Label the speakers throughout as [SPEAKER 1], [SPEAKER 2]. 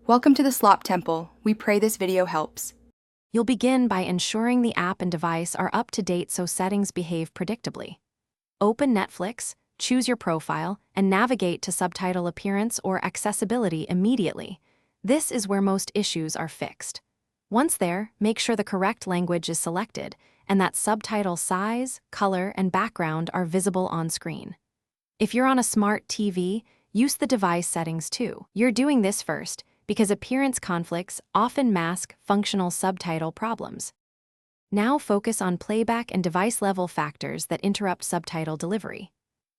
[SPEAKER 1] Welcome to the Slop Temple. We pray this video helps.
[SPEAKER 2] You'll begin by ensuring the app and device are up to date so settings behave predictably. Open Netflix, choose your profile, and navigate to subtitle appearance or accessibility immediately. This is where most issues are fixed. Once there, make sure the correct language is selected and that subtitle size, color, and background are visible on screen. If you're on a smart TV, use the device settings too. You're doing this first because appearance conflicts often mask functional subtitle problems. Now focus on playback and device-level factors that interrupt subtitle delivery.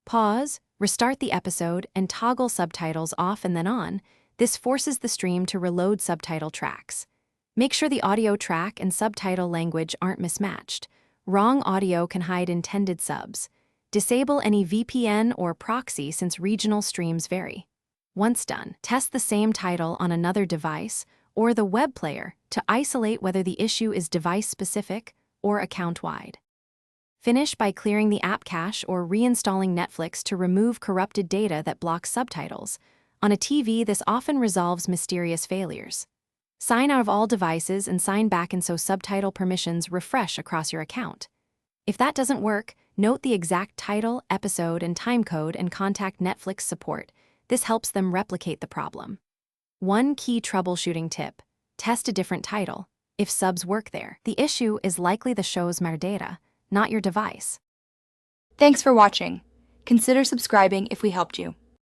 [SPEAKER 2] Pause, restart the episode, and toggle subtitles off and then on. This forces the stream to reload subtitle tracks. Make sure the audio track and subtitle language aren't mismatched. Wrong audio can hide intended subs. Disable any VPN or proxy since regional streams vary. Once done, test the same title on another device or the web player to isolate whether the issue is device-specific or account-wide. Finish by clearing the app cache or reinstalling Netflix to remove corrupted data that blocks subtitles. On a TV, this often resolves mysterious failures. Sign out of all devices and sign back in so subtitle permissions refresh across your account. If that doesn't work, note the exact title, episode, and timecode and contact Netflix support. This helps them replicate the problem. One key troubleshooting tip: test a different title. If subs work there, the issue is likely the show's metadata, not your device.
[SPEAKER 1] Thanks for watching. Consider subscribing if we helped you.